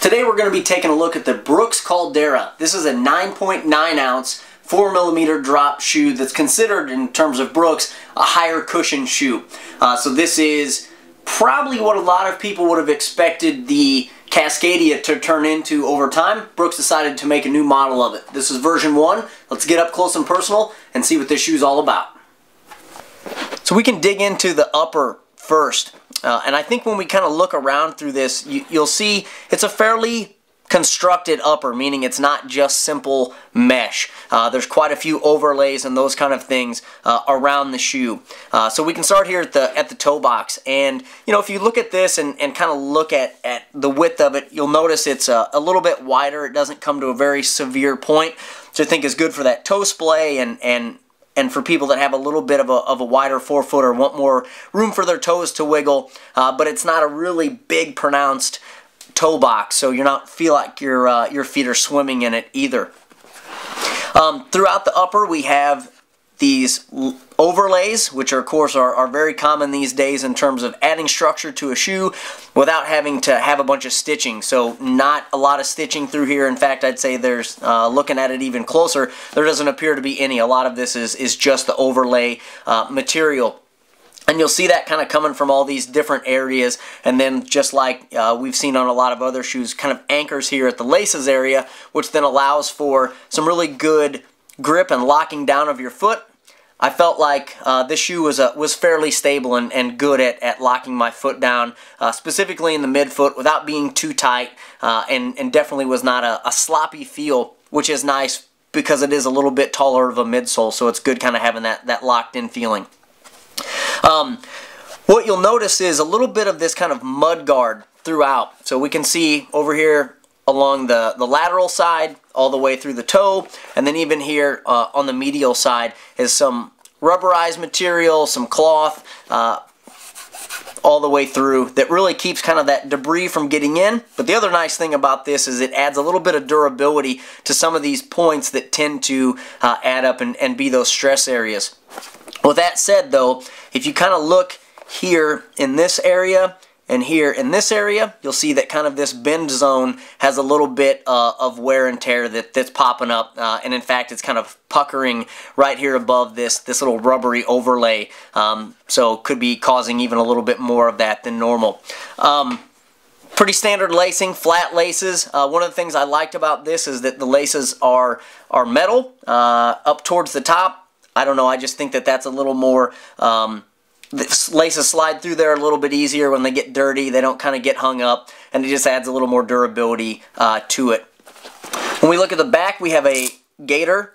Today we're going to be taking a look at the Brooks Caldera. This is a 9.9 ounce 4mm drop shoe that's considered, in terms of Brooks, a higher cushion shoe. So this is probably what a lot of people would have expected the Cascadia to turn into over time. Brooks decided to make a new model of it. This is version 1. Let's get up close and personal and see what this shoe's all about. So we can dig into the upper first. And I think when we kind of look around through this, you'll see it's a fairly constructed upper, meaning it's not just simple mesh. There's quite a few overlays and those kind of things around the shoe. So we can start here at the toe box, and you know, if you look at this and kind of look at the width of it, you'll notice it's a little bit wider. It doesn't come to a very severe point, which I think is good for that toe splay and for people that have a little bit of a wider forefoot or want more room for their toes to wiggle, but it's not a really big pronounced toe box, so you don't feel like your feet are swimming in it either. Throughout the upper we have these overlays, which of course are very common these days in terms of adding structure to a shoe without having to have a bunch of stitching. So not a lot of stitching through here. In fact, I'd say there's, looking at it even closer, there doesn't appear to be any. A lot of this is just the overlay material. And you'll see that kind of coming from all these different areas, and then just like we've seen on a lot of other shoes, kind of anchors here at the laces area, which then allows for some really good grip and locking down of your foot. I felt like this shoe was fairly stable and good at locking my foot down, specifically in the midfoot without being too tight, and definitely was not a sloppy feel, which is nice because it is a little bit taller of a midsole, so it's good kind of having that locked in feeling. What you'll notice is a little bit of this kind of mud guard throughout. So we can see over here along the lateral side all the way through the toe, and then even here on the medial side is some rubberized material, some cloth all the way through that really keeps kind of that debris from getting in. But the other nice thing about this is it adds a little bit of durability to some of these points that tend to add up and be those stress areas. With that said though, if you kind of look here in this area and here in this area, you'll see that kind of this bend zone has a little bit of wear and tear that's popping up, and in fact it's kind of puckering right here above this little rubbery overlay, so could be causing even a little bit more of that than normal. Pretty standard lacing, flat laces. One of the things I liked about this is that the laces are metal up towards the top. I don't know, I just think that that's a little more, the laces slide through there a little bit easier when they get dirty. They don't kind of get hung up, and it just adds a little more durability to it. When we look at the back, we have a gaiter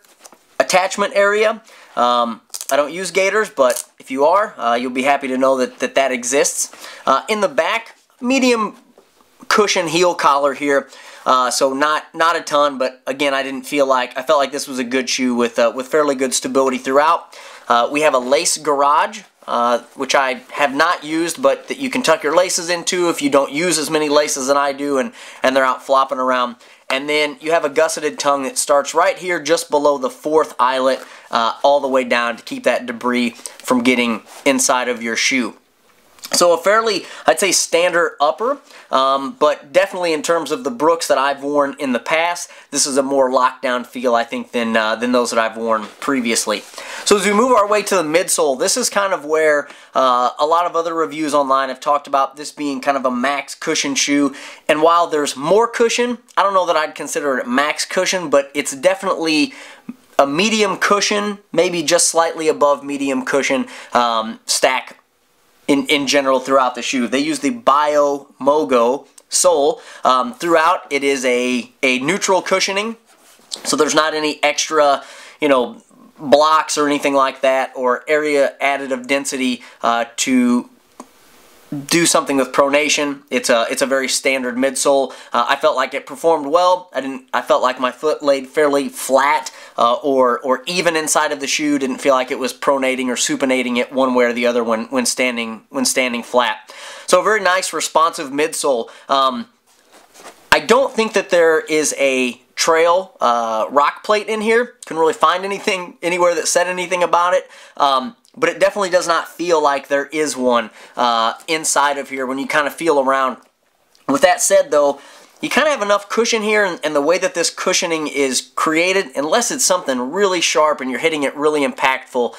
attachment area. I don't use gaiters, but if you are, you'll be happy to know that exists. In the back, medium cushion heel collar here. So not a ton, but again, I felt like this was a good shoe with fairly good stability throughout. We have a lace garage, which I have not used, but that you can tuck your laces into if you don't use as many laces as I do, and they're out flopping around. And then you have a gusseted tongue that starts right here just below the 4th eyelet, all the way down to keep that debris from getting inside of your shoe. So a fairly, I'd say, standard upper, but definitely in terms of the Brooks that I've worn in the past, this is a more lockdown feel, I think, than those that I've worn previously. So as we move our way to the midsole, this is kind of where a lot of other reviews online have talked about this being kind of a max cushion shoe. And while there's more cushion, I don't know that I'd consider it max cushion, but it's definitely a medium cushion, maybe just slightly above medium cushion stack in general throughout the shoe. They use the Bio Mogo sole. Throughout, it is a neutral cushioning, so there's not any extra, blocks or anything like that, or area added of density to do something with pronation. It's a very standard midsole. I felt like it performed well. I felt like my foot laid fairly flat or even inside of the shoe. Didn't feel like it was pronating or supinating it one way or the other when standing flat. So a very nice responsive midsole. I don't think that there is a trail rock plate in here. Couldn't really find anything anywhere that said anything about it. But it definitely does not feel like there is one inside of here when you kind of feel around. With that said though, you kind of have enough cushion here, and the way that this cushioning is created, unless it's something really sharp and you're hitting it really impactful,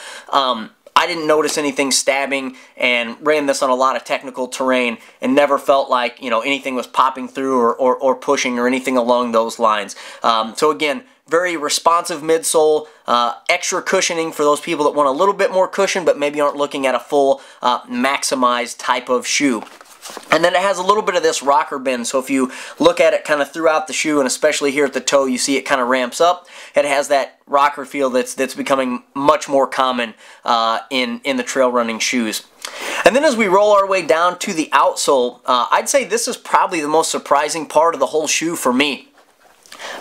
I didn't notice anything stabbing, and ran this on a lot of technical terrain and never felt like, you know, anything was popping through or pushing or anything along those lines. So again, very responsive midsole, extra cushioning for those people that want a little bit more cushion but maybe aren't looking at a full maximized type of shoe. And then it has a little bit of this rocker bend, so if you look at it kind of throughout the shoe, and especially here at the toe, you see it kind of ramps up. It has that rocker feel that's becoming much more common in the trail running shoes. And then as we roll our way down to the outsole, I'd say this is probably the most surprising part of the whole shoe for me.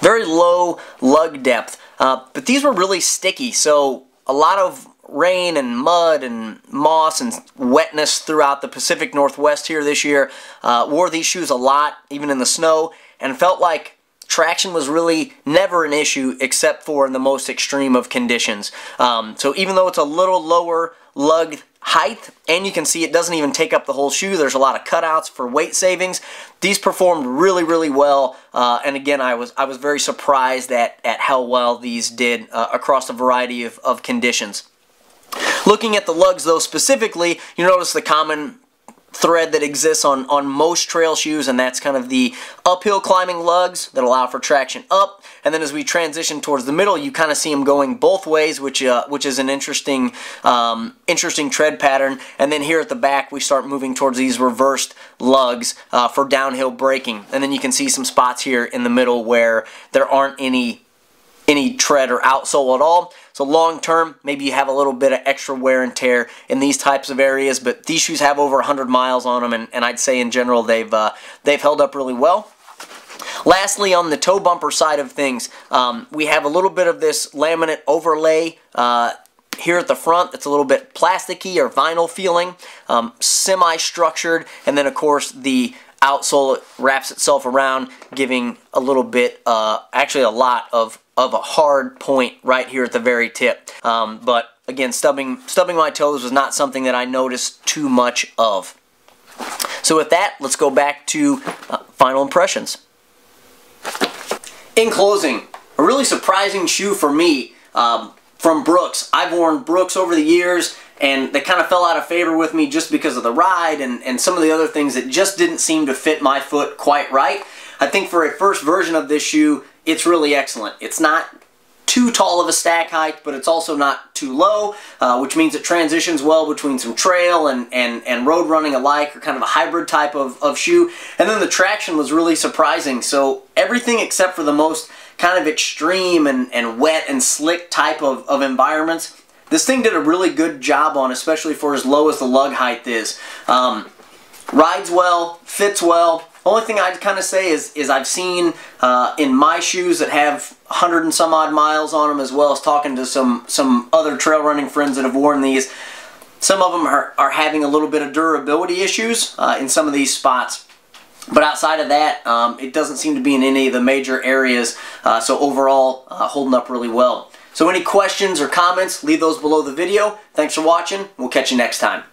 Very low lug depth, but these were really sticky, so a lot of rain and mud and moss and wetness throughout the Pacific Northwest here this year. Wore these shoes a lot, even in the snow, and felt like traction was really never an issue except for in the most extreme of conditions. So even though it's a little lower lug height, and you can see it doesn't even take up the whole shoe, there's a lot of cutouts for weight savings, these performed really, really well. And again, I was very surprised at how well these did across a variety of conditions. Looking at the lugs though specifically, you notice the common thread that exists on most trail shoes, and that's kind of the uphill climbing lugs that allow for traction up. And then as we transition towards the middle, you kind of see them going both ways, which is an interesting tread pattern. And then here at the back, we start moving towards these reversed lugs for downhill braking. And then you can see some spots here in the middle where there aren't any tread or outsole at all. So long term, maybe you have a little bit of extra wear and tear in these types of areas, but these shoes have over 100 miles on them, and I'd say in general they've held up really well. Lastly, on the toe bumper side of things, we have a little bit of this laminate overlay here at the front that's a little bit plasticky or vinyl feeling, semi-structured, and then of course the outsole wraps itself around, giving a little bit, actually a lot of a hard point right here at the very tip. But again, stubbing my toes was not something that I noticed too much of. So with that, let's go back to final impressions. In closing, a really surprising shoe for me from Brooks. I've worn Brooks over the years, and they kind of fell out of favor with me just because of the ride and some of the other things that just didn't seem to fit my foot quite right. I think for a first version of this shoe, it's really excellent. It's not too tall of a stack height, but it's also not too low, which means it transitions well between some trail and road running alike, or kind of a hybrid type of shoe. And then the traction was really surprising. So everything except for the most kind of extreme and wet and slick type of environments, this thing did a really good job on, especially for as low as the lug height is. Rides well, fits well. Only thing I'd kind of say is I've seen in my shoes that have 100 and some odd miles on them, as well as talking to some other trail running friends that have worn these, some of them are having a little bit of durability issues in some of these spots. But outside of that, it doesn't seem to be in any of the major areas, so overall holding up really well. So any questions or comments, leave those below the video. Thanks for watching. We'll catch you next time.